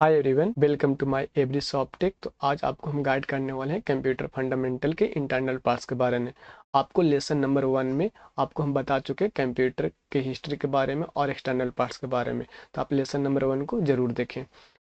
Hi everyone, welcome to my every soft tech. तो आज आपको हम गाइड करने वाले हैं कंप्यूटर फंडामेंटल के इंटरनल पार्ट्स के बारे में। आपको लेसन नंबर 1 में आपको हम बता चुके हैं कंप्यूटर के हिस्ट्री के बारे में और एक्सटर्नल पार्ट्स के बारे में। तो आप लेसन नंबर 1 को ज़रूर देखें।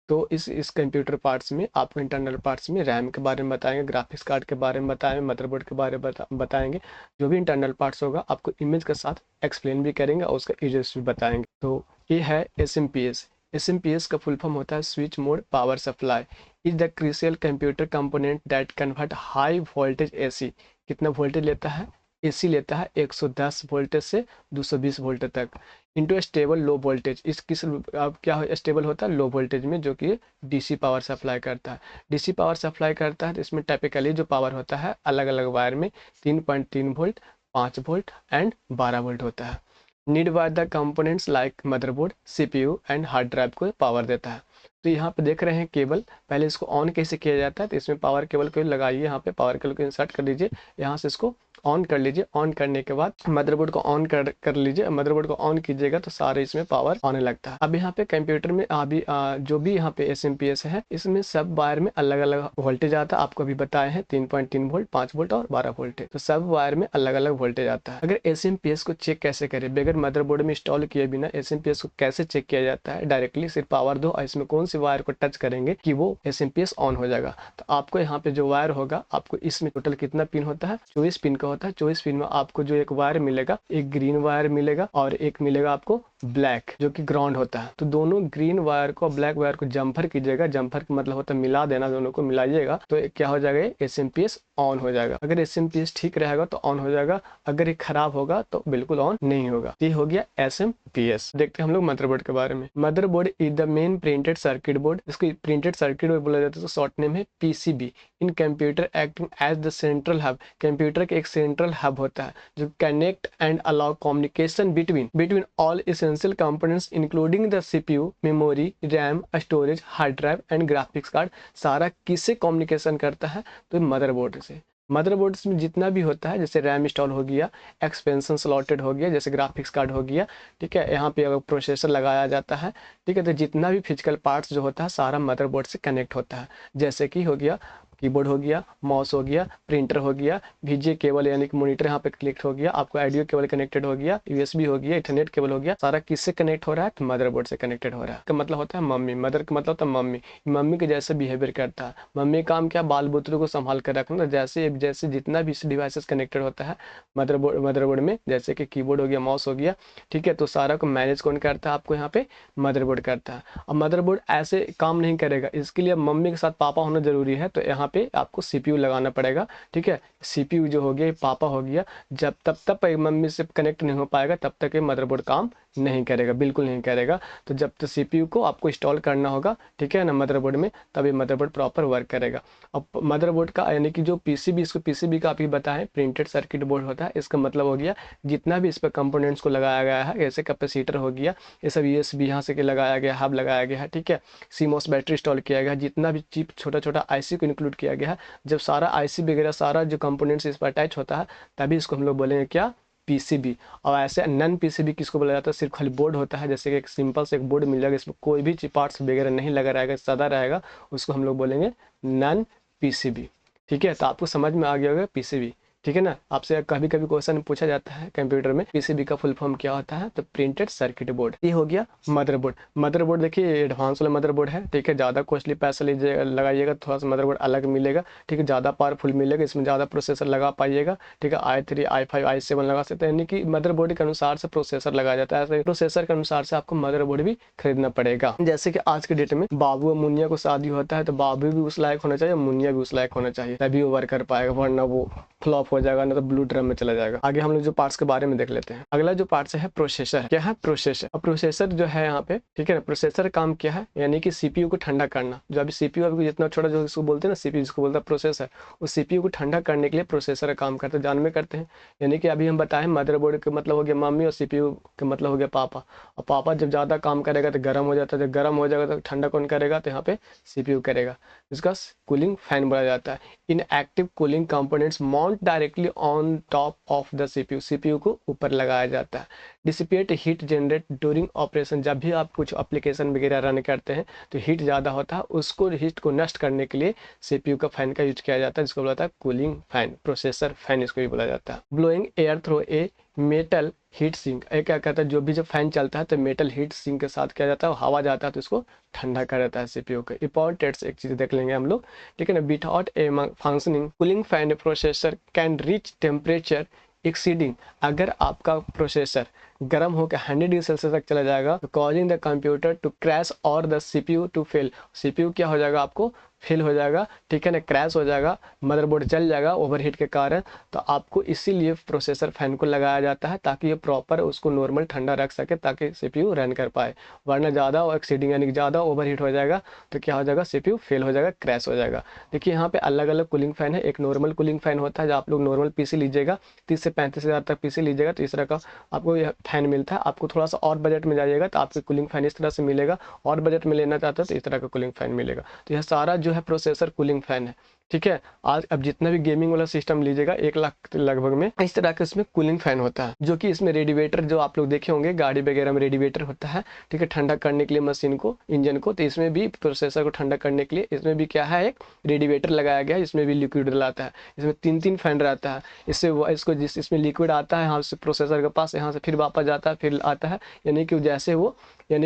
तो इस कंप्यूटर पार्ट्स में आपको इंटरनल पार्ट्स में रैम के बारे में बताएंगे, ग्राफिक्स कार्ड के बारे में बताएंगे, मदरबोर्ड के बारे में बताएंगे। जो भी इंटरनल पार्ट्स होगा आपको इमेज के साथ एक्सप्लेन भी करेंगे और उसका यूजेस भी बताएंगे। तो ये है एस एम पी एस का फुल फॉर्म होता है switch mode power supply. Is the crucial computer component that convert high voltage AC. कितना वोल्टेज लेता है? एसी लेता है 110 वोल्टेज से 220 वोल्ट तक इंटू स्टेबल लो वोल्टेज। इस किस अब क्या स्टेबल होता है? लो वोल्टेज में, जो कि डीसी पावर सप्लाई करता है। डीसी पावर सप्लाई करता है तो इसमें टाइपिकली जो पावर होता है अलग अलग वायर में 3.3 वोल्ट, 5 वोल्ट एंड 12 वोल्ट होता है। Need by the components like motherboard, CPU and hard drive को पावर देता है। तो यहाँ पे देख रहे हैं केबल, पहले इसको ऑन कैसे किया जाता है। तो इसमें पावर केबल को लगाइए, यहाँ पे पावर केबल को इंसर्ट कर लीजिए, यहाँ से इसको ऑन कर लीजिए। ऑन करने के बाद मदरबोर्ड को ऑन कर लीजिए। मदरबोर्ड को ऑन कीजिएगा तो सारे इसमें पावर आने लगता है। अब यहाँ पे कंप्यूटर में अभी जो भी यहाँ पे एसएमपीएस है, इसमें सब वायर में अलग अलग वोल्टेज आता है। आपको अभी बताए हैं 3.3 वोल्ट, 5 वोल्ट और 12 वोल्ट। तो सब वायर में अलग अलग वोल्टेज आता है। अगर एसएमपीएस को चेक कैसे करें बगैर मदरबोर्ड में इंस्टॉल किए बिना, एसएमपीएस को कैसे चेक किया जाता है? डायरेक्टली सिर्फ पावर दो और इसमें कौन सी वायर को टच करेंगे कि वो एसएमपीएस ऑन हो जाएगा। तो आपको यहाँ पे जो वायर होगा, आपको इसमें टोटल कितना पिन होता है? 24 पिन का होता है। 24 पिन में आपको जो एक वायर मिलेगा, एक ग्रीन वायर मिलेगा और एक मिलेगा आपको ब्लैक, जो कि ग्राउंड होता है। तो दोनों ग्रीन वायर को ब्लैक वायर को जम्फर कीजिएगा। जम्फर का मतलब होता है मिला देना, दोनों को मिलाइएगा तो क्या हो जाएगा? एसएमपीएस ऑन हो जाएगा। अगर एसएमपीएस ठीक रहेगा तो ऑन हो जाएगा, अगर ये खराब होगा तो बिल्कुल ऑन नहीं होगा। ये हो गया एसएमपीएस। देखते हैं हम लोग मदरबोर्ड के बारे में। Motherboard is the main printed circuit board. इसको प्रिंटेड सर्किट बोर्ड बोला जाता है। तो शॉर्ट नेम है PCB. In computer acting as the central hub. Computer के एक सेंट्रल हब होता है जो connect and allow communication between all essential components including the CPU, memory, RAM, storage, hard drive and graphics card. सारा किससे communication करता है? तो मदरबोर्ड से। मदरबोर्ड में जितना भी होता है, जैसे रैम इंस्टॉल हो गया, एक्सपेंशन स्लॉटेड हो गया, जैसे ग्राफिक्स कार्ड हो गया, ठीक है, यहाँ पे अगर प्रोसेसर लगाया जाता है, ठीक है, तो जितना भी फिजिकल पार्ट्स जो होता है सारा मदरबोर्ड से कनेक्ट होता है। जैसे कि हो गया कीबोर्ड हो गया, माउस हो गया, प्रिंटर हो गया, वीजीए केबल यानी कि मॉनिटर यहाँ पे कनेक्ट हो गया, आपको ऑडियो केबल कनेक्टेड हो गया, यूएसबी हो गया, इथरनेट केबल हो गया। सारा किससे कनेक्ट हो रहा है? तो मदरबोर्ड से कनेक्टेड हो रहा है। का मतलब होता है मम्मी। मदर का मतलब होता है मम्मी। मम्मी के जैसे बिहेवियर करता है। मम्मी का काम क्या? बाल बुतरू को संभाल कर रखना। जैसे जैसे जितना भी डिवाइसेस कनेक्टेड होता है मदरबोर्ड में, जैसे कि कीबोर्ड हो गया, माउस हो गया, ठीक है, तो सारा को मैनेज कौन करता है? आपको यहाँ पे मदरबोर्ड करता है। अब मदरबोर्ड ऐसे काम नहीं करेगा, इसके लिए मम्मी के साथ पापा होना जरूरी है। तो यहाँ पे आपको सीपीयू लगाना पड़ेगा, ठीक है। सीपीयू जो हो गया, पापा हो गया, जब तब तक मम्मी से कनेक्ट नहीं हो पाएगा तब तक ये मदरबोर्ड काम नहीं करेगा, बिल्कुल नहीं करेगा। तो जब तक सीपीयू को आपको इंस्टॉल करना होगा, ठीक है ना, मदरबोर्ड में, तभी मदरबोर्ड प्रॉपर वर्क करेगा। अब मदरबोर्ड का यानी कि जो पीसीबी, इसको पीसीबी का आप ही बताएं, प्रिंटेड सर्किट बोर्ड होता है। इसका मतलब हो गया जितना भी इस पर कंपोनेंट्स को लगाया गया है, जैसे कैपेसिटर हो गया, ये सब यूएसबी यहाँ से लगाया गया, हब लगाया गया है, ठीक है, सीमोस बैटरी इंस्टॉल किया गया, जितना भी चिप छोटा छोटा आईसी को इंक्लूड किया गया है। जब सारा आईसी वगैरह सारा जो कंपोनेंट्स इस पर अटैच होता है, तभी इसको हम लोग बोलेंगे क्या? पीसीबी। और ऐसे नन पीसीबी किसको बोला जाता है? सिर्फ खाली बोर्ड होता है, जैसे कि एक सिंपल से एक बोर्ड मिल जाएगा, इसमें कोई भी पार्ट्स वगैरह नहीं लगा रहेगा, सादा रहेगा, उसको हम लोग बोलेंगे नन पीसीबी। ठीक है, तो आपको समझ में आ गया होगा पीसीबी, ठीक है ना। आपसे कभी कभी क्वेश्चन पूछा जाता है कंप्यूटर में पीसीबी का फुल फॉर्म क्या होता है? तो प्रिंटेड सर्किट बोर्ड। ये हो गया मदरबोर्ड। मदरबोर्ड देखिए एडवांस वाला मदरबोर्ड है, ठीक है, ज़्यादा कॉस्टली पैसा लीजिएगा, लगाइएगा, थोड़ा सा मदरबोर्ड अलग मिलेगा, ठीक है, ज़्यादा पावरफुल मिलेगा, इसमें ज़्यादा प्रोसेसर लगा पाइएगा, ठीक है, i3, i5, i7 लगा सकते हैं, यानी कि मदरबोर्ड के अनुसार से प्रोसेसर लगाया जाता है। ऐसे प्रोसेसर के अनुसार से आपको मदरबोर्ड भी खरीदना पड़ेगा। जैसे कि आज के डेट में बाबू और मुनिया को शादी होता है, तो बाबू भी उस लायक होना चाहिए, मुनिया भी उस लायक होना चाहिए, तभी वो वर्क कर पाएगा, वरना वो फ्लॉप हो जाएगा, ना तो ब्लू ड्रम में चला जाएगा। आगे हम लोग जो पार्ट्स के बारे में देख लेते हैं। अगला जो पार्ट्स है प्रोसेसर। क्या है? प्रोसेसर। अब प्रोसेसर जो है यहाँ पे, ठीक है ना, प्रोसेसर काम क्या है? यानी कि सीपीयू को ठंडा करना। जो अभी सीपीयू अभी जितना छोटा जो इसको बोलते हैं ना, सीपीयू जिसको बोलता है प्रोसेसर, उस सीपीयू को ठंडा करने के लिए प्रोसेसर का काम करते हैं, जान में करते हैं। यानी कि अभी हम बताएं मदरबोर्ड का मतलब हो गया मम्मी और सीपीयू का मतलब हो गया पापा। और पापा जब ज़्यादा काम करेगा तो गर्म हो जाता है, जब गर्म हो जाएगा तो ठंडा कौन करेगा? तो यहाँ पे सीपीयू करेगा, जिसका कूलिंग फैन बोला जाता है। इन active cooling components mount mount directly on top of the CPU, CPU को ऊपर लगाया जाता है। Dissipate heat generate during operation, जब भी आप कुछ एप्लीकेशन वगैरह रन करते हैं तो हीट ज़्यादा होता है, उसको हीट को नष्ट करने के लिए सीपीयू का फैन का यूज किया जाता है, जिसको बोला जाता है कूलिंग फैन, प्रोसेसर फैन इसको भी बोला जाता है। Blowing air through a metal heat sink, ये क्या कहता है, जो भी जब फैन चलता है तो मेटल हीट सिंक के साथ किया जाता है, हवा जाता है तो इसको ठंडा कर देता है सीपीयू का। इंपॉर्टेंट एक चीज देख लेंगे हम लोग, ठीक है ना। Without A functioning cooling fan processor can reach temperature exceeding, अगर आपका प्रोसेसर गर्म होकर 100 डिग्री सेल्सियस तक चला जाएगा तो causing the computer to crash और the CPU to fail, CPU क्या हो जाएगा, आपको फेल हो जाएगा, ठीक है ना, क्रैश हो जाएगा, मदरबोर्ड जल जाएगा ओवरहीट के कारण। तो आपको इसीलिए प्रोसेसर फैन को लगाया जाता है ताकि ये प्रॉपर उसको नॉर्मल ठंडा रख सके, ताकि सीपीयू रन कर पाए। वरना ज़्यादा एक्सीडिंग यानी कि ज़्यादा ओवरहीट हो जाएगा तो क्या हो जाएगा, सीपीयू फेल हो जाएगा, क्रैश हो जाएगा। देखिए यहाँ पे अलग अलग कूलिंग फैन है। एक नॉर्मल कूलिंग फैन होता है, जो आप लोग नॉर्मल पीसी लीजिएगा 30 से 35 हज़ार तक पीसी लीजिएगा तो इस तरह का आपको यह फैन मिलता है। आपको थोड़ा सा और बजट में जाइएगा तो आपको कूलिंग फैन इस तरह से मिलेगा, और बजट में लेना चाहते हो तो इस तरह का कूलिंग फैन मिलेगा। तो यह सारा जो है प्रोसेसर कूलिंग फैन है, ठीक है। आज अब जितना भी गेमिंग वाला सिस्टम लीजिएगा 1 लाख लगभग में इस तरह का इसमें कूलिंग फैन होता है, जो कि इसमें रेडिएटर, जो आप लोग देखे होंगे गाड़ी वगैरह में रेडिएटर होता है, ठीक है, ठंडा करने के लिए मशीन को, इंजन को। तो इसमें भी प्रोसेसर को ठंडा करने के लिए इसमें भी क्या है, एक रेडिएटर लगाया गया है, इसमें भी लिक्विड डलाता है। इसमें 3 फैन रहता है, इससे इसको जिस इसमें लिक्विड आता है यहाँ से प्रोसेसर के पास, यहाँ से फिर वापस जाता है, फिर आता है, यानी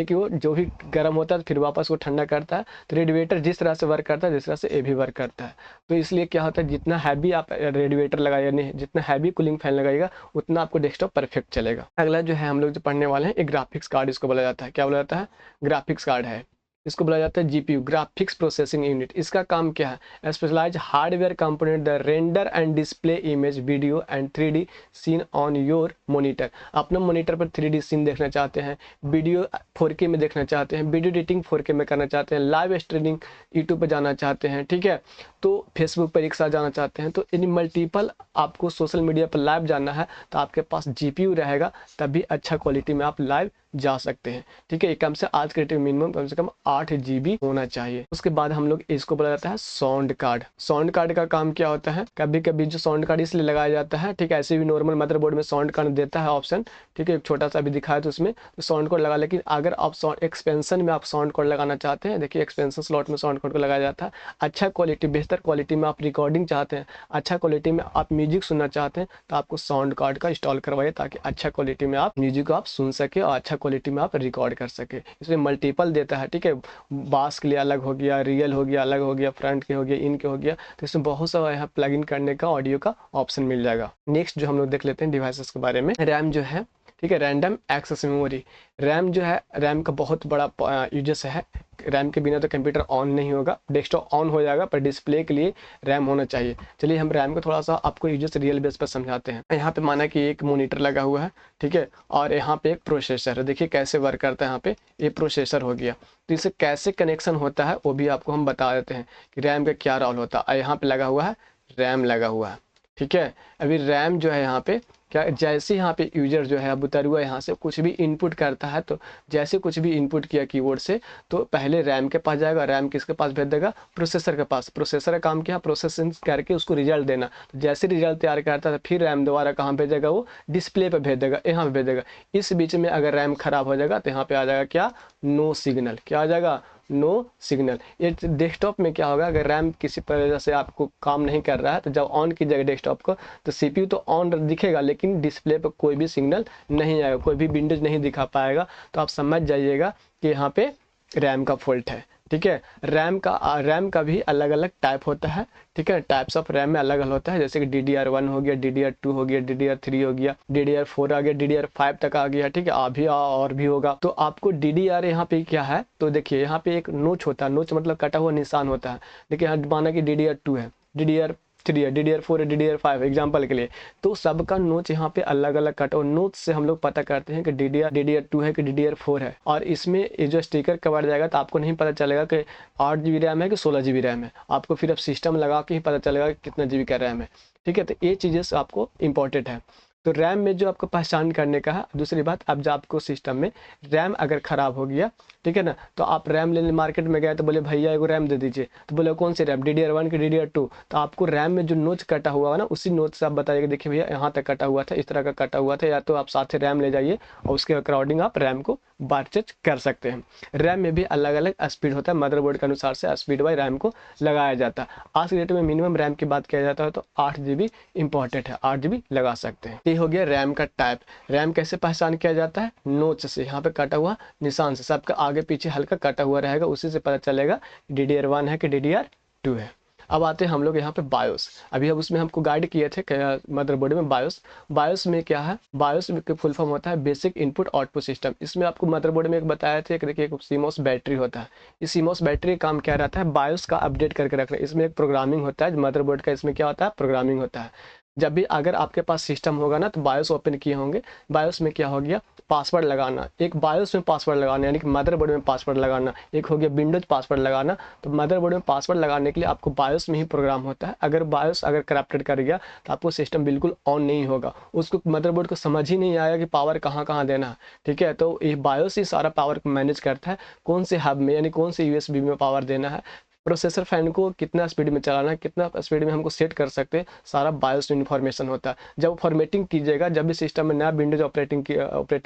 कि वो जो भी गर्म होता है फिर वापस वो ठंडा करता है। तो रेडिएटर जिस तरह से वर्क करता है जिस तरह से ये भी वर्क करता है। तो इसलिए क्या होता है, जितना हैवी आप रेडिएटर लगाइए, यानी जितना हैवी कूलिंग फैन लगाइएगा उतना आपको डेस्कटॉप परफेक्ट चलेगा। अगला जो है हम लोग जो पढ़ने वाले हैं, एक ग्राफिक्स कार्ड इसको बोला जाता है। क्या बोला जाता है, ग्राफिक्स कार्ड है, इसको बोला जाता है जीपीयू, ग्राफिक्स प्रोसेसिंग यूनिट। इसका काम क्या है, specialize hardware component the render and display image, video and 3D scene on your monitor. अपने मॉनिटर पर 3D सीन देखना चाहते हैं, वीडियो 4K में देखना चाहते हैं, वीडियो एडिटिंग 4K में करना चाहते हैं, लाइव स्ट्रीमिंग यूट्यूब पर जाना चाहते हैं, ठीक है, तो फेसबुक पर एक साथ जाना चाहते हैं, तो इन मल्टीपल आपको सोशल मीडिया पर लाइव जाना है तो आपके पास जीपीयू रहेगा, तभी अच्छा क्वालिटी में आप लाइव जा सकते हैं, ठीक है। कम से आज के मिनिमम कम से कम 8 GB होना चाहिए। उसके बाद हम लोग इसको बोला जाता है साउंड कार्ड। साउंड कार्ड का काम क्या होता है, कभी कभी जो साउंड कार्ड इसलिए लगाया जाता है, ठीक है, ऐसे भी नॉर्मल मदरबोर्ड में साउंड कार्ड देता है ऑप्शन, ठीक है, एक छोटा सा भी दिखाया तो उसमें तो साउंड कार्ड लगा। लेकिन अगर आप साउंड एक्सपेंशन में आप साउंड कार्ड लगाना चाहते हैं, देखिए एक्सपेंशन स्लॉट में साउंड कार्ड को लगाया जाता है। अच्छा क्वालिटी, बेहतर क्वालिटी में आप रिकॉर्डिंग चाहते हैं, अच्छा क्वालिटी में आप म्यूजिक सुनना चाहते हैं तो आपको साउंड कार्ड का इंस्टॉल करवाइए, ताकि अच्छा क्वालिटी में आप म्यूजिक को आप सुन सके और अच्छा क्वालिटी में आप रिकॉर्ड कर सके। इसमें मल्टीपल देता है, ठीक है, बास के लिए अलग हो गया, रियल हो गया, अलग हो गया, फ्रंट के हो गया, इन के हो गया, तो इसमें बहुत सारा यहाँ प्लग इन करने का ऑडियो का ऑप्शन मिल जाएगा। नेक्स्ट जो हम लोग देख लेते हैं डिवाइसेस के बारे में, रैम जो है, ठीक है, रैंडम एक्सेस मेमोरी। रैम जो है, रैम का बहुत बड़ा यूजेस है। रैम के बिना तो कंप्यूटर ऑन नहीं होगा, डेस्कटॉप ऑन हो जाएगा पर डिस्प्ले के लिए रैम होना चाहिए। चलिए हम रैम को थोड़ा सा आपको यूजेस रियल बेस पर समझाते हैं। यहाँ पे माना कि एक मॉनिटर लगा हुआ है, ठीक है, और यहाँ पे एक प्रोसेसर है। देखिए कैसे वर्क करता है, यहाँ पे ये प्रोसेसर हो गया, तो इसे कैसे कनेक्शन होता है वो भी आपको हम बता देते हैं कि रैम का क्या रोल होता है। यहाँ पे लगा हुआ है, रैम लगा हुआ है, ठीक है। अभी रैम जो है यहाँ पे क्या, जैसे यहाँ पे यूजर जो है अब उतरुआ यहाँ से कुछ भी इनपुट करता है, तो जैसे कुछ भी इनपुट किया कीबोर्ड से तो पहले रैम के पास जाएगा, रैम किसके पास भेज देगा, प्रोसेसर के पास। प्रोसेसर का काम क्या, प्रोसेसिंग करके उसको रिजल्ट देना। तो जैसे रिजल्ट तैयार करता है फिर रैम दोबारा कहाँ भेजेगा, वो डिस्प्ले पे भेज देगा, यहाँ पे भेज देगा। इस बीच में अगर रैम खराब हो जाएगा तो यहाँ पे आ जाएगा क्या, नो सिग्नल। क्या आ जाएगा, नो सिग्नल। ये डेस्कटॉप में क्या होगा, अगर रैम किसी वजह से आपको काम नहीं कर रहा है तो जब ऑन कीजिएगा डेस्कटॉप को तो सीपीयू तो ऑन दिखेगा लेकिन डिस्प्ले पर कोई भी सिग्नल नहीं आएगा, कोई भी विंडोज नहीं दिखा पाएगा। तो आप समझ जाइएगा कि यहाँ पे रैम का फॉल्ट है, ठीक है। रैम का भी अलग अलग टाइप होता है, ठीक है, टाइप्स ऑफ रैम में अलग अलग होता है। जैसे कि DDR1 हो गया, DDR2 हो गया, DDR3 हो गया, DDR4 आ गया, DDR5 तक आ गया, ठीक है, अभी और भी होगा। तो आपको DDR यहाँ पे क्या है, तो देखिए यहाँ पे एक नोच होता है, नोच मतलब कटा हुआ निशान होता है। देखिए यहाँ माना कि DDR2 है, DDR3 है, DDR4 है, DDR5 एग्जाम्पल के लिए, तो सबका नोच यहाँ पे अलग अलग कटा हुआ। नोच से हम लोग पता करते हैं कि DDR2 है कि DDR4 है। और इसमें ये जो स्टिकर कवर जाएगा तो आपको नहीं पता चलेगा कि 8 GB रैम है कि 16 GB रैम है, आपको फिर अब सिस्टम लगा के ही पता चलेगा कि कितना GB का रैम है, ठीक है। तो ये चीज़ें आपको इंपॉर्टेंट है। तो रैम में जो आपको पहचान करने का है। दूसरी बात, अब जब आपको सिस्टम में रैम अगर ख़राब हो गया, ठीक है ना, तो आप रैम लेने मार्केट में गए तो बोले भैया एगो रैम दे दीजिए, तो बोले कौन सी रैम, DDR1 की DDR2, तो आपको रैम में जो नोच कटा हुआ है ना, उसी नोच से आप बताइएगा देखिए भैया यहाँ तक कटा हुआ था, इस तरह का कटा हुआ था, या तो आप साथ ही रैम ले जाइए और उसके अकॉर्डिंग आप रैम को परचेज कर सकते हैं। रैम में भी अलग अलग स्पीड होता है, मदरबोर्ड के अनुसार से स्पीड वाइज रैम को लगाया जाता है। आज के डेट में मिनिमम रैम की बात किया जाता है तो 8 GB इंपॉर्टेंट है, 8 GB लगा सकते हैं। ये हो गया रैम का टाइप। रैम कैसे पहचान किया जाता है, नोच से, यहाँ पे कटा हुआ निशान से, सबका आगे पीछे हल्का कटा हुआ रहेगा, उसी से पता चलेगा DDR1 है कि DDR2 है। अब आते हैं हम लोग यहाँ पे बायोस। अभी अब उसमें हमको गाइड किए थे मदरबोर्ड में बायोस। बायोस में क्या है, बायोस के फुल फॉर्म होता है बेसिक इनपुट आउटपुट सिस्टम। इसमें आपको मदरबोर्ड में एक बताया था कि देखिए एक सीमोस बैटरी होता है। इस सीमोस बैटरी का काम क्या रहता है, बायोस का अपडेट करके रखना। इसमें एक प्रोग्रामिंग होता है मदरबोर्ड का, इसमें क्या होता है, प्रोग्रामिंग होता है। जब भी अगर आपके पास सिस्टम होगा ना तो बायोस ओपन किए होंगे, बायोस में क्या हो गया, पासवर्ड लगाना। एक बायोस में पासवर्ड लगाना यानी कि मदरबोर्ड में पासवर्ड लगाना, एक हो गया विंडोज पासवर्ड लगाना। तो मदरबोर्ड में पासवर्ड लगाने के लिए आपको बायोस में ही प्रोग्राम होता है। अगर बायोस अगर करप्टेड कर गया तो आपको सिस्टम बिल्कुल ऑन नहीं होगा, उसको मदरबोर्ड को समझ ही नहीं आएगा कि पावर कहाँ कहाँ देना है, ठीक है। तो ये बायोस ही सारा पावर को मैनेज करता है, कौन से हब में यानी कौन से USB में पावर देना है, प्रोसेसर फैन को कितना स्पीड में चलाना है, कितना स्पीड में हमको सेट कर सकते हैं, सारा बायोस में इन्फॉर्मेशन होता है। जब फॉर्मेटिंग कीजिएगा, जब भी सिस्टम में नया विंडोज ऑपरेटिंग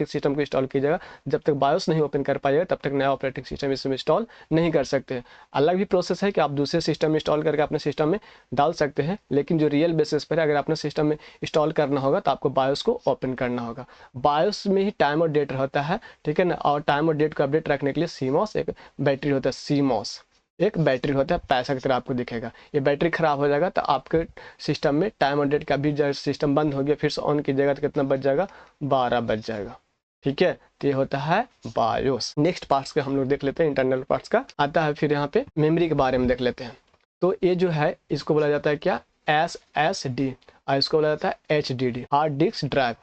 सिस्टम को इंस्टॉल कीजिएगा, जब तक बायोस नहीं ओपन कर पाइएगा तब तक नया ऑपरेटिंग सिस्टम इसमें इंस्टॉल नहीं कर सकते। अलग भी प्रोसेस है कि आप दूसरे सिस्टम इंस्टॉल करके अपने सिस्टम में डाल सकते हैं, लेकिन जो रियल बेसिस पर है, अगर अपने सिस्टम में इंस्टॉल करना होगा तो आपको बायोस को ओपन करना होगा। बायोस में ही टाइम और डेट होता है, ठीक है ना। और टाइम और डेट को अपडेट रखने के लिए सीमॉस एक बैटरी होता है, सीमॉस एक बैटरी होता है, पैसा की तरह आपको दिखेगा। ये बैटरी खराब हो जाएगा तो आपके सिस्टम में टाइम और डेट का भी जब सिस्टम बंद हो गया फिर से ऑन कीजिएगा तो कितना बच जाएगा, 12 बच जाएगा, ठीक है। तो ये होता है बायोस। नेक्स्ट पार्ट्स का हम लोग देख लेते हैं, इंटरनल पार्ट्स का आता है। फिर यहाँ पे मेमोरी के बारे में देख लेते हैं। तो ये जो है इसको बोला जाता है क्या, SSD, और इसको बोला जाता है HDD, हार्ड डिस्क ड्राइव,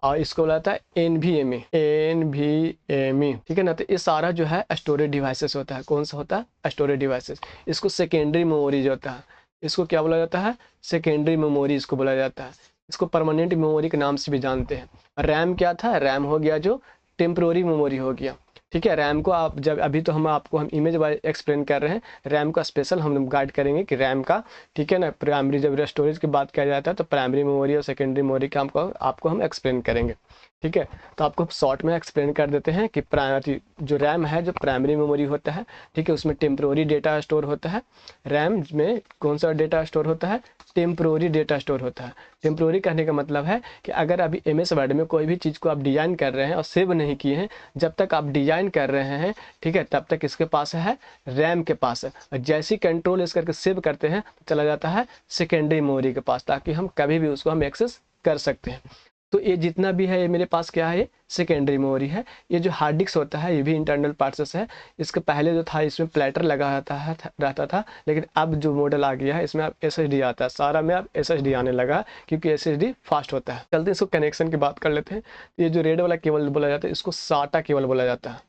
और इसको बोला जाता है NVMe, ठीक है ना। तो ये सारा जो है स्टोरेज डिवाइसेस होता है। कौन सा होता है, स्टोरेज डिवाइसेस। इसको सेकेंडरी मेमोरी जो होता है, इसको क्या बोला जाता है, सेकेंडरी मेमोरी इसको बोला जाता है। इसको परमानेंट मेमोरी के नाम से भी जानते हैं। रैम क्या था, रैम हो गया जो टेम्प्रोरी मेमोरी हो गया, ठीक है। रैम को आप जब अभी तो हम इमेज वाइज एक्सप्लेन कर रहे हैं, रैम का स्पेशल हम गाइड करेंगे कि रैम का, ठीक है ना। प्राइमरी जब स्टोरेज की बात किया जाता है तो प्राइमरी मेमोरी और सेकेंडरी मेमोरी का आपको हम एक्सप्लेन करेंगे, ठीक है। तो आपको शॉर्ट में एक्सप्लेन कर देते हैं कि जो रैम है, जो प्राइमरी मेमोरी होता है, ठीक है, उसमें टेम्प्रोरी डेटा स्टोर होता है। रैम में कौन सा डेटा स्टोर होता है, टेम्प्रोरी डेटा स्टोर होता है। टेम्प्रोरी कहने का मतलब है कि अगर अभी MS वर्ड में कोई भी चीज़ को आप डिजाइन कर रहे हैं और सेव नहीं किए हैं, जब तक आप डिजाइन कर रहे हैं, ठीक है, तब तक इसके पास है, रैम के पास है। और जैसी कंट्रोल इस करके सेव करते हैं तो चला जाता है सेकेंडरी मेमोरी के पास, ताकि हम कभी भी उसको हम एक्सेस कर सकते हैं। तो ये जितना भी है ये मेरे पास क्या है, ये सेकेंडरी मेमोरी है। ये जो हार्ड डिस्क होता है ये भी इंटरनल पार्ट्स है। इसके पहले जो था इसमें प्लेटर लगा रहता था, लेकिन अब जो मॉडल आ गया है इसमें अब SSD आता है। सारा में अब SSD आने लगा क्योंकि SSD फास्ट होता है। चलते हैं इसको कनेक्शन की बात कर लेते हैं। ये जो रेड वाला केबल बोला जाता है इसको SATA केबल बोला जाता है,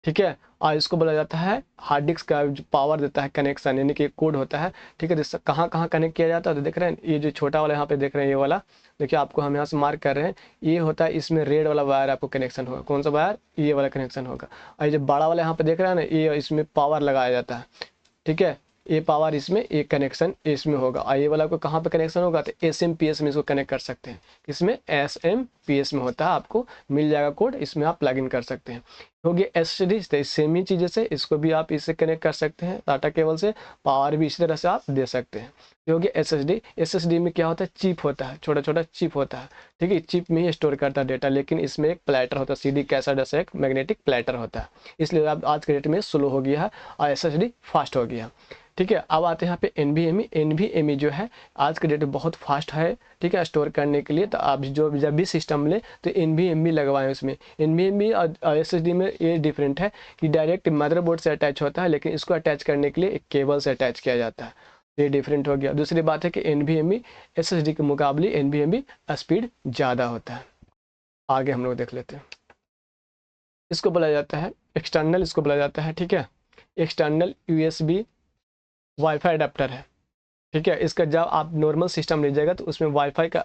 ठीक है। और इसको बोला जाता है हार्ड डिस्क का जो पावर देता है कनेक्शन, यानी कि कोड होता है, ठीक है। जिससे कहाँ कहाँ कनेक्ट किया जाता है तो देख रहे हैं ये जो छोटा वाला यहाँ पे देख रहे हैं, ये वाला देखिए, आपको हम यहाँ से मार्क कर रहे हैं, ये होता है, इसमें रेड वाला वायर आपको कनेक्शन होगा। कौन सा वायर, ये वाला कनेक्शन होगा। और ये जो बड़ा वाला यहाँ पे देख रहे हैं ना, ये इसमें पावर लगाया जाता है, ठीक है। ये पावर इसमें, एक कनेक्शन इसमें होगा। और ये वाला को कहाँ पे कनेक्शन होगा तो SMPS में इसको कनेक्ट कर सकते हैं। इसमें SMPS में होता है, आपको मिल जाएगा कोड, इसमें आप प्लग इन कर सकते हैं। हो गया SSD, तो सेम ही चीज़ से इसको भी आप इससे कनेक्ट कर सकते हैं, टाटा केबल से। पावर भी इसी तरह से आप दे सकते हैं। ये हो गया SSD में क्या होता है, चिप होता है, छोटा छोटा चिप होता है, ठीक है। चिप में ही स्टोर करता है डेटा, लेकिन इसमें एक प्लेटर होता है, CD कैसेट जैसा एक मैग्नेटिक प्लेटर होता है, इसलिए अब आज के डेट में स्लो हो गया है और SSD फास्ट हो गया, ठीक है। अब आते हैं यहाँ पे NVMe जो है आज के डेट में बहुत फास्ट है, ठीक है, स्टोर करने के लिए। तो आप जब भी सिस्टम ले तो NVMe लगवाएं उसमें। NVMe और SSD में ये डिफरेंट है कि डायरेक्ट मदरबोर्ड से अटैच होता है, लेकिन इसको अटैच करने के लिए एक केबल से अटैच किया जाता है, ये डिफरेंट हो गया। दूसरी बात है कि NVMe SSD के मुकाबले NVMe स्पीड ज़्यादा होता है। आगे हम लोग देख लेते हैं। इसको बोला जाता है एक्सटर्नल, इसको बोला जाता है, ठीक है, एक्सटर्नल USB वाईफाई अडेप्टर है, ठीक है। इसका जब आप नॉर्मल सिस्टम लीजिएगा तो उसमें वाईफाई का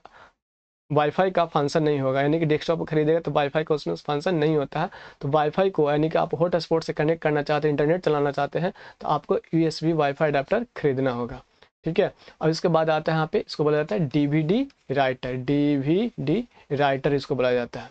वाईफाई का फंक्शन नहीं होगा, यानी कि डेस्कटॉप खरीदेगा तो वाईफाई का उसमें फंक्शन नहीं होता है। तो वाईफाई को यानी कि आप हॉटस्पॉट से कनेक्ट करना चाहते हैं, इंटरनेट चलाना चाहते हैं, तो आपको यूएसबी वाईफाई अडेप्टर खरीदना होगा। ठीक है, और इसके बाद आता है यहाँ पे, इसको बोला जाता है डीवीडी राइटर, डीवीडी राइटर इसको बोला जाता है।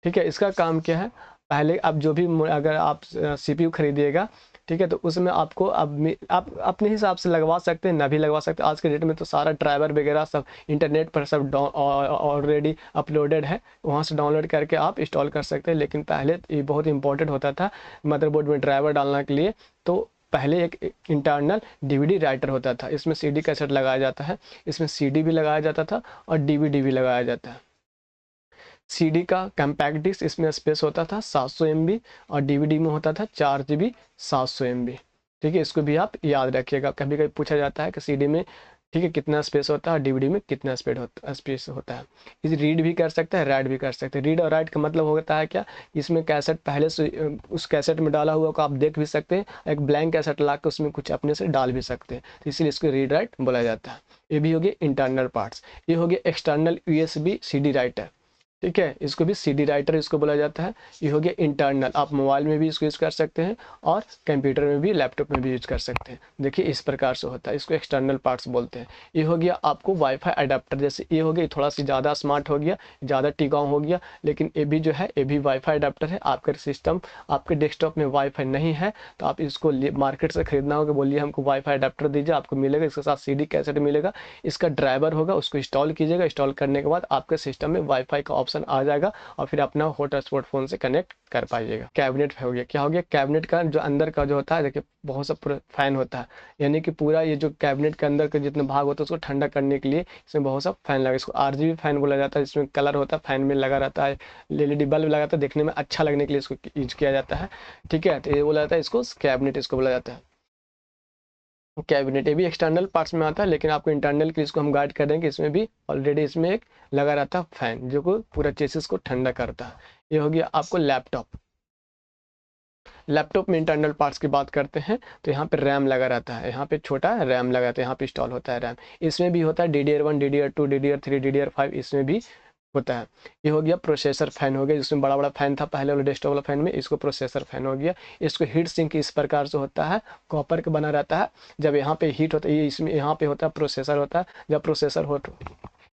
ठीक है, इसका काम क्या है, पहले आप जो भी अगर आप सीपीयू खरीदिएगा, ठीक है, तो उसमें आपको अब आप अपने हिसाब से लगवा सकते हैं, ना भी लगवा सकते हैं। आज के डेट में तो सारा ड्राइवर वगैरह सब इंटरनेट पर सब ऑलरेडी अपलोडेड है, वहाँ से डाउनलोड करके आप इंस्टॉल कर सकते हैं। लेकिन पहले ये बहुत इंपॉर्टेंट होता था मदरबोर्ड में ड्राइवर डालने के लिए, तो पहले एक इंटरनल डीवीडी राइटर होता था, इसमें सीडी कैसेट लगाया जाता है, इसमें सीडी भी लगाया जाता था और डीवीडी भी लगाया जाता है। सीडी का कम्पैक्ट डिस्क, इसमें स्पेस होता था 700 MB और डीवीडी में होता था 4 GB 700 MB। ठीक है, इसको भी आप याद रखिएगा, कभी कभी पूछा जाता है कि सीडी में, ठीक है, कितना स्पेस होता है और डीवीडी में कितना स्पेस होता है। इसे रीड भी कर सकते हैं, राइट भी कर सकते हैं। रीड और राइट का मतलब होता है क्या, इसमें कैसेट पहले से उस कैसेट में डाला हुआ को आप देख भी सकते हैं, एक ब्लैंक कैसेट ला के उसमें कुछ अपने से डाल भी सकते हैं, तो इसीलिए इसको रीड राइट बोला जाता है। ये भी हो गया इंटरनल पार्ट्स। ये हो गया एक्सटर्नल यूएसबी सीडी राइटर। ठीक है, इसको भी सीडी राइटर इसको बोला जाता है। ये हो गया इंटरनल, आप मोबाइल में भी इसको यूज़ कर सकते हैं और कंप्यूटर में भी, लैपटॉप में भी यूज़ कर सकते हैं। देखिए इस प्रकार से होता है, इसको एक्सटर्नल पार्ट्स बोलते हैं। ये हो गया आपको वाईफाई अडेप्टर, जैसे ये हो गया थोड़ा सी ज़्यादा स्मार्ट हो गया, ज़्यादा टिकाऊ हो गया, लेकिन ये भी जो है ये भी वाईफाई अडेप्टर है। आपका सिस्टम, आपके डेस्कटॉप में वाईफाई नहीं है तो आप इसको मार्केट से खरीदना होगा, बोलिए हमको वाईफाई अडेप्टर दीजिए, आपको मिलेगा, इसके साथ सीडी कैसेट मिलेगा, इसका ड्राइवर होगा, उसको इंस्टॉल कीजिएगा। इंस्टॉल करने के बाद आपके सिस्टम में वाईफाई का ऑप्शन आ जाएगा और फिर अपना हॉटस्पॉट फोन से कनेक्ट कर पाइएगा। कैबिनेट हो गया, क्या हो गया, कैबिनेट का जो अंदर का जो होता है, देखिए बहुत सा पूरा फैन होता है, यानी कि पूरा ये जो कैबिनेट के अंदर के जितने भाग होता है उसको ठंडा करने के लिए इसमें बहुत सा फैन लगा, इसको आरजीबी फैन बोला जाता है। इसमें कलर होता है, फैन में लगा रहता है, एलईडी बल्ब लगा रहता है, देखने में अच्छा लगने के लिए इसको यूज किया जाता है। ठीक है, तो ये बोला जाता है, इसको कैबिनेट इसको बोला जाता है। कैबिनेट ये भी एक्सटर्नल पार्ट्स में आता है, लेकिन आपको इंटरनल के इसको हम गाइड कर देंगे। इसमें भी ऑलरेडी इसमें एक लगा रहता है फैन, जो को पूरा चेसिस को ठंडा करता है। ये हो गया आपको लैपटॉप। लैपटॉप में इंटरनल पार्ट्स की बात करते हैं तो यहाँ पे रैम लगा रहता है, यहाँ पे छोटा रैम लगा रहता है, यहाँ पे इंस्टॉल होता है रैम। इसमें भी होता है DDR1, DDR2, DDR3, DDR5, इसमें भी होता है। ये हो गया प्रोसेसर फैन हो गया, जिसमें बड़ा बड़ा फैन था पहले वाला डेस्कटॉप वाला फैन में, इसको प्रोसेसर फैन हो गया। इसको हीट सिंक इस प्रकार से होता है, कॉपर का बना रहता है। जब यहाँ पे हीट होता है, ये इसमें यहाँ पे होता है प्रोसेसर होता है, जब प्रोसेसर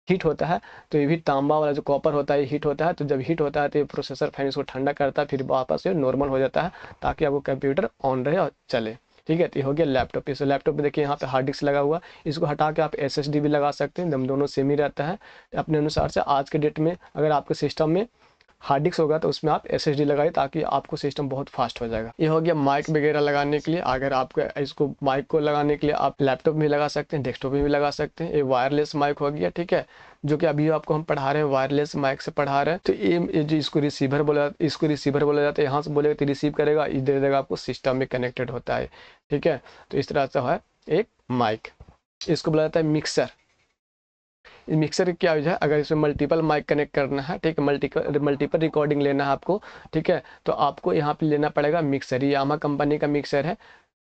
हीट होता है तो ये भी तांबा वाला जो कॉपर होता है हीट होता है, तो जब हीट होता है तो ये प्रोसेसर फैन इसको ठंडा करता है, फिर वापस ये नॉर्मल हो जाता है ताकि आपको कंप्यूटर ऑन रहे और चले। ठीक है, तो ये हो गया लैपटॉप। इस लैपटॉप में देखिए यहाँ पे हार्ड डिस्क लगा हुआ, इसको हटा के आप SSD भी लगा सकते हैं, दम दोनों सेम ही रहता है अपने अनुसार से। आज के डेट में अगर आपके सिस्टम में हार्ड डिस्क होगा तो उसमें आप SSD लगाइए, ताकि आपको सिस्टम बहुत फास्ट हो जाएगा। ये हो गया माइक वगैरह लगाने के लिए। अगर आपको इसको माइक को लगाने के लिए आप लैपटॉप में लगा सकते हैं, डेस्कटॉप में भी लगा सकते हैं। ये वायरलेस माइक हो गया, ठीक है, जो कि अभी आपको हम पढ़ा रहे हैं, वायरलेस माइक से पढ़ा रहे हैं। तो ये जो इसको रिसीवर बोला जाता है, यहाँ से बोलेगा तो रिसीव करेगा, इधर दे देगा आपको, सिस्टम में कनेक्टेड होता है। ठीक है, तो इस तरह से है एक माइक। इसको बोला जाता है मिक्सर। मिक्सर क्या हो जाए, अगर इसमें मल्टीपल माइक कनेक्ट करना है, ठीक है, मल्टीपल रिकॉर्डिंग लेना है आपको, ठीक है, तो आपको यहाँ पे लेना पड़ेगा मिक्सर। ये यामा कंपनी का मिक्सर है।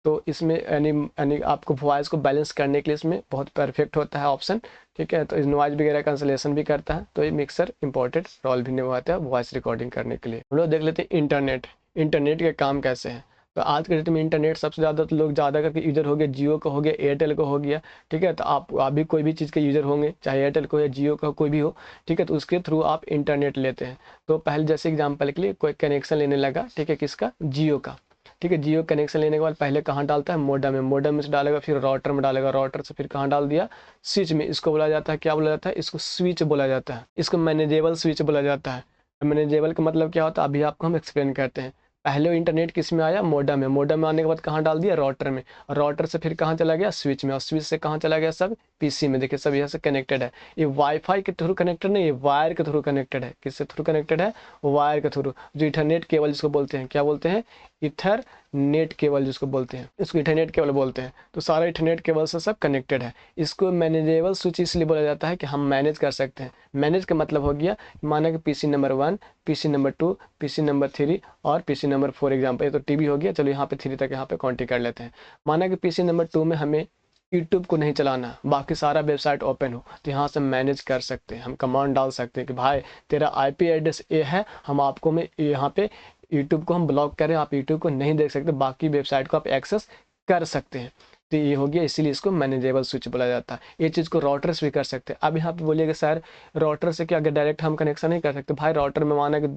तो इसमें यानी आपको वॉइस को बैलेंस करने के लिए इसमें बहुत परफेक्ट होता है ऑप्शन। ठीक है, तो इस नॉइज वगैरह कैंसलेशन भी करता है, तो ये मिक्सर इंपॉर्टेंट रोल भी निभाता है वॉइस रिकॉर्डिंग करने के लिए। हम लोग देख लेते हैं इंटरनेट। इंटरनेट के काम कैसे हैं। तो आज के डेट में इंटरनेट सबसे ज़्यादा तो लोग ज़्यादा करके यूज़र हो गया, जियो का हो गया, एयरटेल का हो गया। ठीक है, तो आप भी कोई भी चीज़ के यूज़र होंगे, चाहे एयरटेल को या जियो का कोई भी हो। ठीक है, तो उसके थ्रू आप इंटरनेट लेते हैं। तो पहले जैसे एग्जांपल के लिए कोई कनेक्शन लेने लगा, ठीक है, किसका, जियो का। ठीक है, जियो कनेक्शन लेने के बाद पहले कहाँ डालता है, मोडेम में, मोडेम में से डालेगा, फिर राउटर में डालेगा, राउटर से फिर कहाँ डाल दिया, स्विच में। इसको बोला जाता है, क्या बोला जाता है, इसको स्विच बोला जाता है, इसको मैनेजेबल स्विच बोला जाता है। मैनेजेबल का मतलब क्या होता है, अभी आपको हम एक्सप्लेन करते हैं। पहले इंटरनेट किस में आया, मोडेम में, मोडेम में आने के बाद कहाँ डाल दिया, राउटर में, और राउटर से फिर कहाँ चला गया, स्विच में, और स्विच से कहाँ चला गया, सब पीसी में। देखिए सब यहाँ से कनेक्टेड है। ये वाईफाई के थ्रू कनेक्टेड नहीं, ये वायर के थ्रू कनेक्टेड है। किससे थ्रू कनेक्टेड है, वायर के थ्रू, जो इथरनेट केबल जिसको बोलते हैं, क्या बोलते हैं, इथर नेट केबल जिसको बोलते हैं, इसको इंटरनेट केबल बोलते हैं। तो सारा इंटरनेट केबल से सब कनेक्टेड है। इसको मैनेजेबल स्विच इसलिए बोला जाता है कि हम मैनेज कर सकते हैं। मैनेज का मतलब हो गया, माना कि PC number 1, PC number 2, PC number 3 और पीसी नंबर 4 एग्जाम्पल। ये तो टीवी हो गया, चलो यहाँ पे 3 तक यहाँ पे काउंटिंग कर लेते हैं। माना कि पीसी नंबर 2 में हमें यूट्यूब को नहीं चलाना है, बाकी सारा वेबसाइट ओपन हो, तो यहाँ से मैनेज कर सकते हैं। हम कमांड डाल सकते हैं कि भाई तेरा आईपी एड्रेस ये है, हम आपको में यहाँ पे यूट्यूब को हम ब्लॉक करें, आप यूट्यूब को नहीं देख सकते, बाकी वेबसाइट को आप एक्सेस कर सकते हैं। तो ये हो गया, इसीलिए इसको मैनेजेबल स्विच बोला जाता है। ये चीज़ को राउटर से भी कर सकते हैं। अब यहाँ पे बोलिएगा सर राउटर से क्या अगर डायरेक्ट हम कनेक्शन नहीं कर सकते? भाई राउटर में माना कि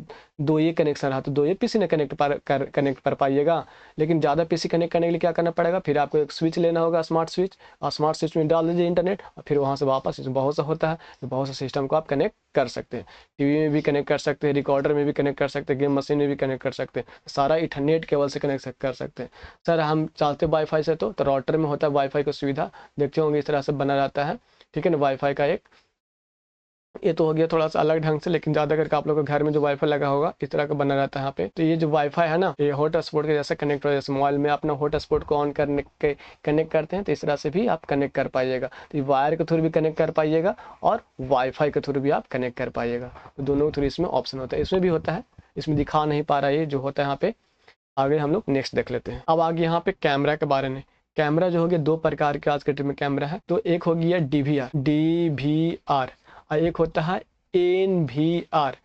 दो ये कनेक्शन रहा तो दो ये पीसी ने कनेक्ट कर पाइएगा, लेकिन ज़्यादा पीसी कनेक्ट करने के लिए क्या करना पड़ेगा? फिर आपको एक स्विच लेना होगा, स्मार्ट स्विच, और स्मार्ट स्विच में डाल दीजिए इंटरनेट, और फिर वहाँ से वापस बहुत सा होता है, बहुत से सिस्टम को आप कनेक्ट कर सकते हैं। टीवी में भी कनेक्ट कर सकते हैं, रिकॉर्डर में भी कनेक्ट कर सकते हैं, गेम मशीन में भी कनेक्ट कर सकते हैं, सारा इथरनेट केबल से कनेक्ट कर सकते हैं। सर हम चाहते वाईफाई से, तो राउटर में होता है वाईफाई की सुविधा, देखते होंगे इस तरह से बना रहता है, ठीक है ना, वाईफाई का एक। ये तो हो गया थोड़ा सा अलग ढंग से, लेकिन ज़्यादा करके आप लोगों के घर में जो वाईफाई लगा होगा इस तरह का बना रहता है यहाँ पे। तो ये जो वाईफाई है ना, ये हॉटस्पॉट के जैसे कनेक्ट हो, जैसे मोबाइल में अपना हॉटस्पॉट को ऑन करने के कनेक्ट करते हैं, तो इस तरह से भी आप कनेक्ट कर पाइएगा। तो ये वायर के थ्रू भी कनेक्ट कर पाइएगा और वाईफाई के थ्रू भी आप कनेक्ट कर पाइएगा। तो दोनों के थ्रू इसमें ऑप्शन होता है, इसमें भी होता है, इसमें दिखा नहीं पा रहा है ये जो होता है यहाँ पे। आगे हम लोग नेक्स्ट देख लेते हैं। अब आगे यहाँ पे कैमरा के बारे में। कैमरा जो हो गया दो प्रकार के आज के टाइम में कैमरा है। तो एक हो गया डीवीआर और एक होता है एनवीआर।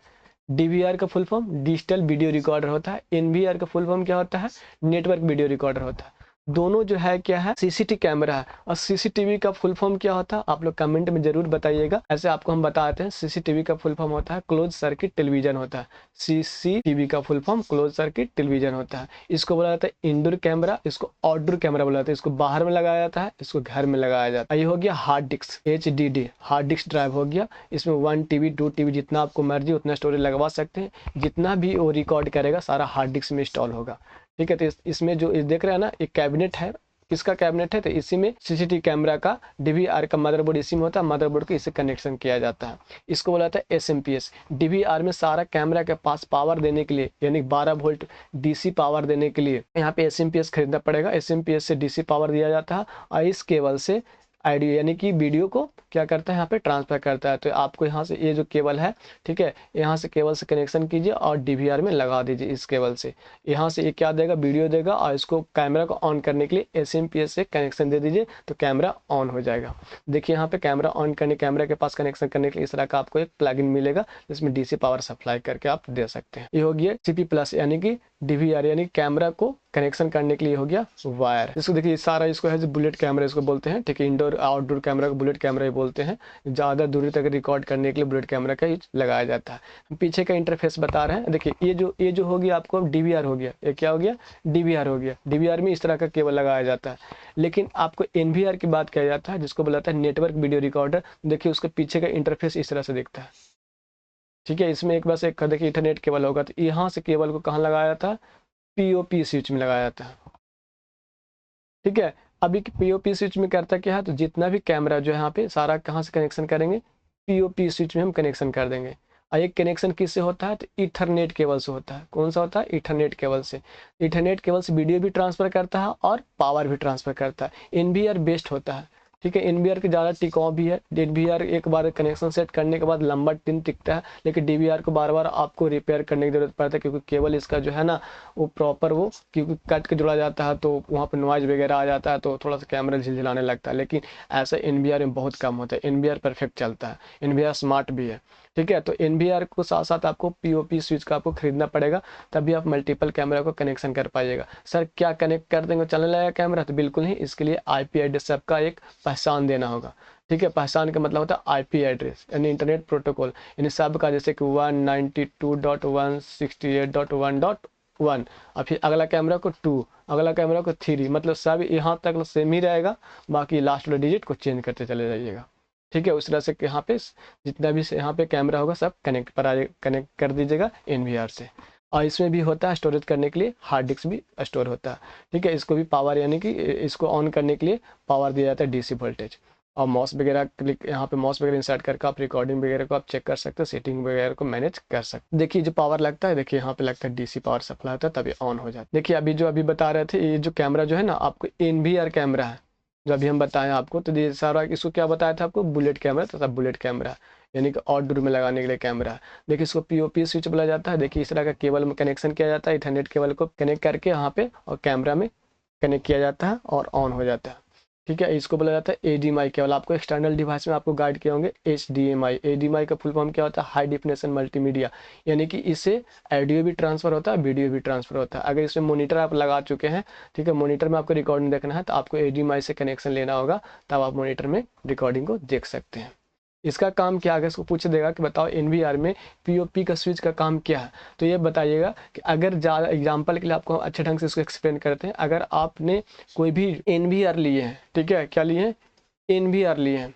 डीवीआर का full form digital video recorder होता है। एनवीआर का फुल फॉर्म क्या होता है? नेटवर्क वीडियो रिकॉर्डर होता है। दोनों जो है क्या है? सीसीटीवी कैमरा है। और सीसीटीवी का फुल फॉर्म क्या होता है आप लोग कमेंट में जरूर बताइएगा। ऐसे आपको हम बताते हैं, सीसीटीवी का फुल फॉर्म होता है क्लोज सर्किट टेलीविजन होता है। सीसीटीवी का full form close circuit television होता है। इसको बोला जाता है इंडोर कैमरा, इसको आउटडोर कैमरा बोला जाता है। इसको बाहर में लगाया जाता है, इसको घर में लगाया जाता है। ये हो गया hard disk, HDD hard disk drive हो गया। इसमें 1 TB 2 TB जितना आपको मर्जी उतना स्टोरेज लगवा सकते हैं। जितना भी वो रिकॉर्ड करेगा सारा हार्ड डिस्क में इंस्टॉल होगा, ठीक है। तो इसमें जो देख रहे हैं ना, एक कैबिनेट है, किसका कैबिनेट है? तो इसी में सीसीटीवी कैमरा का डीवीआर का मदरबोर्ड इसी में होता है, मदरबोर्ड को इससे कनेक्शन किया जाता है। इसको बोला जाता है एसएमपीएस। डीवीआर में सारा कैमरा के पास पावर देने के लिए, यानी 12 वोल्ट डीसी पावर देने के लिए यहाँ पे एसएमपीएस खरीदना पड़ेगा। एसएमपीएस से डीसी पावर दिया जाता है और इस केबल से आईडी यानी कि वीडियो को क्या करता है यहाँ पे ट्रांसफर करता है। तो आपको यहाँ से ये जो केबल है, ठीक है, यहाँ से केबल से कनेक्शन कीजिए और डीवीआर में लगा दीजिए इस केबल से। यहाँ से ये क्या देगा? वीडियो देगा, और इसको कैमरा को ऑन करने के लिए एसएमपीएस से कनेक्शन दे दीजिए तो कैमरा ऑन हो जाएगा। देखिए यहाँ पे कैमरा ऑन करने, कैमरा के पास कनेक्शन करने के लिए इस तरह का आपको एक प्लगइन मिलेगा जिसमें डीसी पावर सप्लाई करके आप दे सकते हैं। ये हो गया सीपी प्लस यानी कि डीवीआर यानी कैमरा को कनेक्शन करने के लिए हो गया वायर। इसको देखिए सारा इसको है जो बुलेट कैमरा इसको बोलते हैं, ठीक है। इंडोर आउटडोर कैमरा को बुलेट कैमरा ही बोलते हैं। ज़्यादा दूरी तक रिकॉर्ड करने के लिए बुलेट कैमरा का यूज लगाया जाता है। हम पीछे का इंटरफेस बता रहे हैं। देखिए ये जो हो गया आपको डीवीआर हो गया, ये क्या हो गया? डीवीआर हो गया। डीवीआर में इस तरह का केबल लगाया जाता है। लेकिन आपको एनवीआर की बात किया जाता है जिसको बोलाता है नेटवर्क वीडियो रिकॉर्डर। देखिए उसके पीछे का इंटरफेस इस तरह से दिखता है, ठीक है। इसमें एक बस एक देखिए इंटरनेट केबल होगा, तो यहाँ से केबल को कहाँ लगाया जाता है? पीओपी स्विच में लगाया जाता है, ठीक है। अभी पीओपी स्विच में करता क्या है? तो जितना भी कैमरा जो है यहाँ पे सारा कहाँ से कनेक्शन करेंगे? पीओपी स्विच में हम कनेक्शन कर देंगे। और एक कनेक्शन किससे होता है? तो ईथरनेट केबल से होता है। कौन सा होता है? ईथरनेट केबल से। ईथरनेट केबल से वीडियो भी ट्रांसफर करता है और पावर भी ट्रांसफर करता है। एनवीआर बेस्ट होता है, ठीक है। एनवीआर की ज़्यादा टिकाऊ भी है। डीवीआर एक बार कनेक्शन सेट करने के बाद लंबा दिन टिकता है, लेकिन डीवीआर को बार बार आपको रिपेयर करने की जरूरत पड़ता है क्योंकि केबल इसका जो है ना वो प्रॉपर वो क्योंकि कट के जोड़ा जाता है तो वहाँ पर नॉइज वगैरह आ जाता है तो थोड़ा सा कैमरा झिलझिलाने लगता है। लेकिन ऐसा एनवीआर में बहुत कम होता है। एनवीआर परफेक्ट चलता है, एनवीआर स्मार्ट भी है, ठीक है। तो एनवीआर को साथ साथ आपको पीओपी स्विच का आपको खरीदना पड़ेगा, तभी आप मल्टीपल कैमरा को कनेक्शन कर पाइएगा। सर क्या कनेक्ट कर देंगे चलने लगेगा कैमरा? तो बिल्कुल नहीं, इसके लिए आईपी एड्रेस सबका एक पहचान देना होगा, ठीक है। पहचान का मतलब होता है आईपी एड्रेस यानी इंटरनेट प्रोटोकॉल, यानी सबका जैसे कि 192.168.1.1 और फिर अगला कैमरा को 2, अगला कैमरा को 3, मतलब सब यहाँ तक सेम ही रहेगा, बाकी लास्ट वाले डिजिट को चेंज करते चले जाइएगा, ठीक है। उस तरह से यहाँ पे जितना भी यहाँ पे कैमरा होगा सब कनेक्ट कर दीजिएगा एनवीआर से। और इसमें भी होता है स्टोरेज करने के लिए हार्ड डिस्क भी स्टोर होता है, ठीक है। इसको भी पावर यानी कि इसको ऑन करने के लिए पावर दिया जाता है डीसी वोल्टेज। और माउस वगैरह क्लिक यहाँ पे माउस वगैरह इंसर्ट करके आप रिकॉर्डिंग वगैरह को आप चेक कर सकते हैं, सेटिंग वगैरह को मैनेज कर सकते हैं। देखिए जो पावर लगता है, देखिए यहाँ पे लगता है डीसी पावर सप्लाई होता है तभी ऑन हो जाता है। देखिए अभी बता रहे थे ये जो कैमरा जो है ना आपको एनवीआर कैमरा है जो अभी हम बताएं आपको, तो ये सारा इसको क्या बताया था आपको? बुलेट कैमरा तथा बुलेट कैमरा यानी कि आउटडोर में लगाने के लिए कैमरा है। देखिए इसको पीओपी स्विच बोला जाता है। देखिए इस तरह का केबल में कनेक्शन किया जाता है, इथरनेट केबल को कनेक्ट करके यहाँ पे और कैमरा में कनेक्ट किया जाता है और ऑन हो जाता है। ठीक है, इसको बोला जाता है HDMI केबल। आपको एक्सटर्नल डिवाइस में आपको गाइड किए होंगे HDMI। HDMI का फुल फॉर्म क्या होता है? हाई डिफिनेशन मल्टीमीडिया, यानी कि इससे ऑडियो भी ट्रांसफर होता है, वीडियो भी ट्रांसफर होता है। अगर इसमें मॉनिटर आप लगा चुके हैं, ठीक है, मॉनिटर में आपको रिकॉर्डिंग देखना है तो आपको HDMI से कनेक्शन लेना होगा, तब आप मॉनिटर में रिकॉर्डिंग को देख सकते हैं। इसका काम क्या है? इसको पूछ देगा कि बताओ NVR में POP का स्विच का काम क्या है, तो ये बताइएगा कि अगर ज़्यादा एग्जाम्पल के लिए आपको अच्छे ढंग से इसको एक्सप्लेन करते हैं। अगर आपने कोई भी NVR लिए हैं, ठीक है, क्या लिए हैं? NVR लिए हैं।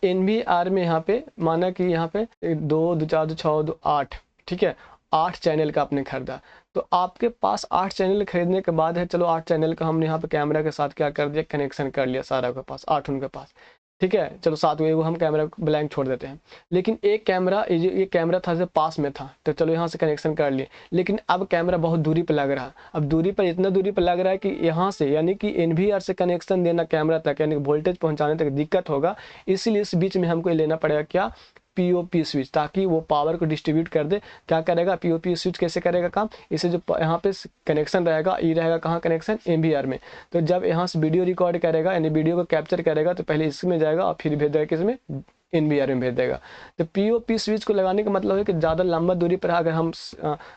NVR में यहाँ पे माना कि यहाँ पे 2 2 4 2 6 2 8, ठीक है, 8 चैनल का आपने खरीदा, तो आपके पास 8 चैनल खरीदने के बाद है, चलो 8 चैनल का हमने यहाँ पे कैमरा के साथ क्या कर दिया? कनेक्शन कर लिया सारा के पास, 8 उनके पास, ठीक है, चलो 7 को हम कैमरा ब्लैंक छोड़ देते हैं। लेकिन एक कैमरा, ये कैमरा था जो पास में था, तो चलो यहाँ से कनेक्शन कर लिए, लेकिन अब कैमरा बहुत दूरी पर लग रहा है। अब दूरी पर, इतना दूरी पर लग रहा है कि यहाँ से यानी कि NVR से कनेक्शन देना कैमरा तक, यानी वोल्टेज पहुँचाने तक दिक्कत होगा। इसीलिए इस बीच में हमको ये लेना पड़ेगा क्या? POP स्विच, ताकि वो पावर को डिस्ट्रीब्यूट कर दे। क्या करेगा POP स्विच? कैसे करेगा काम? इसे जो यहाँ पे कनेक्शन रहेगा, ये रहेगा कहाँ कनेक्शन? NVR में। तो जब यहाँ से वीडियो रिकॉर्ड करेगा, यानी वीडियो को कैप्चर करेगा, तो पहले इसमें जाएगा और फिर भेज देगा किसमें? NVR में भेज देगा। तो POP स्विच को लगाने का मतलब है कि ज़्यादा लंबा दूरी पर अगर हम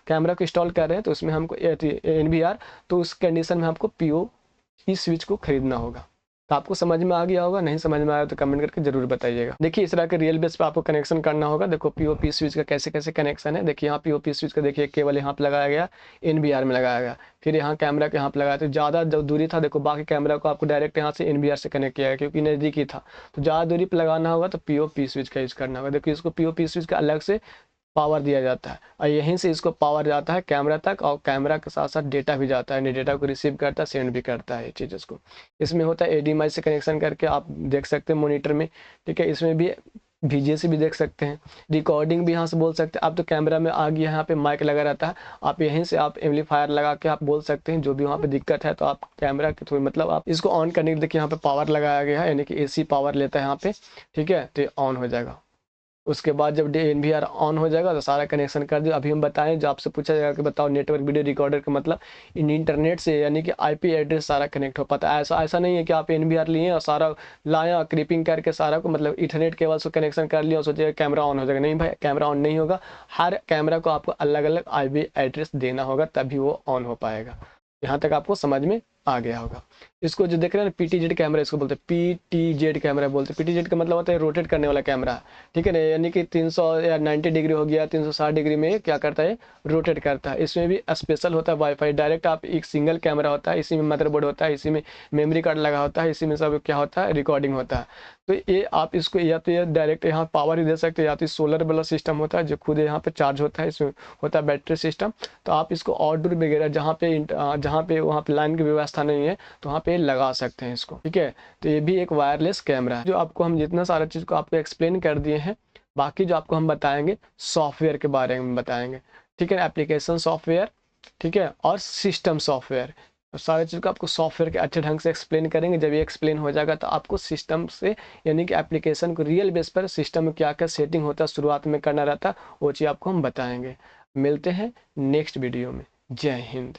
कैमरा को इंस्टॉल कर रहे हैं तो उसमें हमको NVR, तो उस कंडीशन में हमको POP स्विच को खरीदना होगा। तो आपको समझ में आ गया होगा, नहीं समझ में आया तो कमेंट करके जरूर बताइएगा। देखिए इस तरह के रियल बेस पे आपको कनेक्शन करना होगा। देखो POP स्विच का कैसे कैसे कनेक्शन है। देखिए यहाँ POP स्विच का देखिए केवल यहाँ पे लगाया गया, NVR में लगाया गया, फिर यहाँ कैमरा के यहाँ पे लगाया। तो ज़्यादा जब दूरी था, देखो बाकी कैमरा को आपको डायरेक्ट यहाँ से NVR से कनेक्ट किया है क्योंकि नज़दीक ही था। तो ज़्यादा दूरी पर लगाना होगा तो POP स्विच का यूज़ करना होगा। देखिए इसको POP स्विच का अलग से पावर दिया जाता है और यहीं से इसको पावर जाता है कैमरा तक, और कैमरा के साथ साथ डेटा भी जाता है, डेटा को रिसीव करता है, सेंड भी करता है ये चीज़ इसको। इसमें होता है HDMI से कनेक्शन करके आप देख सकते हैं मॉनिटर में, ठीक है। इसमें भी VGA से भी देख सकते हैं, रिकॉर्डिंग भी यहाँ से बोल सकते हैं। अब तो कैमरा में आ गया, यहाँ पे माइक लगा रहता है, आप यहीं से आप एम्पलीफायर लगा के आप बोल सकते हैं जो भी वहाँ पे दिक्कत है। तो आप कैमरा के थ्रू, मतलब आप इसको ऑन करने के, देखिए यहाँ पे पावर लगाया गया है, यानी कि AC पावर लेता है यहाँ पे, ठीक है, तो ऑन हो जाएगा। उसके बाद जब NVR ऑन हो जाएगा तो सारा कनेक्शन कर दिया। अभी हम बताएं, जो आपसे पूछा जाएगा कि बताओ नेटवर्क वीडियो रिकॉर्डर का मतलब इन इंटरनेट से, यानी कि IP एड्रेस सारा कनेक्ट हो पाता है। ऐसा नहीं है कि आप NVR लिए और सारा लाया क्रिपिंग करके सारा को, मतलब इंटरनेट केबल से कनेक्शन कर लिया और सोचिए कैमरा ऑन हो जाएगा। नहीं भाई, कैमरा ऑन नहीं होगा। हर कैमरा को आपको अलग अलग IP एड्रेस देना होगा, तभी वो ऑन हो पाएगा। यहाँ तक आपको समझ में आ गया होगा। इसको जो देख रहे हैं PTZ कैमरा, इसको बोलते हैं PTZ कैमरा बोलते हैं। PTZ का मतलब होता है रोटेट करने वाला कैमरा, ठीक है ना, यानी कि 300 या 90 डिग्री हो गया, 360 डिग्री में क्या करता है? रोटेट करता है। इसमें भी स्पेशल होता है वाईफाई डायरेक्ट, आप एक सिंगल कैमरा होता है, इसी में मदरबोर्ड होता है, इसी में मेमोरी कार्ड लगा होता है, इसी में सब क्या होता है? रिकॉर्डिंग होता है। तो ये आप इसको या तो ये डायरेक्ट यहाँ पावर ही दे सकते हैं, या तो सोलर वाला सिस्टम होता है जो खुद यहाँ पे चार्ज होता है, इसमें होता है बैटरी सिस्टम। तो आप इसको आउटडोर वगैरह जहाँ पे वहाँ पे लाइन की व्यवस्था नहीं है तो वहाँ पे लगा सकते हैं इसको, ठीक है। तो ये भी एक वायरलेस कैमरा है। जो आपको हम जितना सारा चीज़ को आपको एक्सप्लेन कर दिए हैं, बाकी जो आपको हम बताएंगे सॉफ्टवेयर के बारे में बताएंगे, ठीक है, एप्लीकेशन सॉफ्टवेयर, ठीक है, और सिस्टम सॉफ्टवेयर। सारे चीज़ को आपको सॉफ्टवेयर के अच्छे ढंग से एक्सप्लेन करेंगे। जब ये एक्सप्लेन हो जाएगा तो आपको सिस्टम से, यानी कि एप्लीकेशन को रियल बेस पर सिस्टम में क्या क्या सेटिंग होता है, शुरुआत में करना रहता है, वो चीज़ आपको हम बताएंगे। मिलते हैं नेक्स्ट वीडियो में। जय हिंद।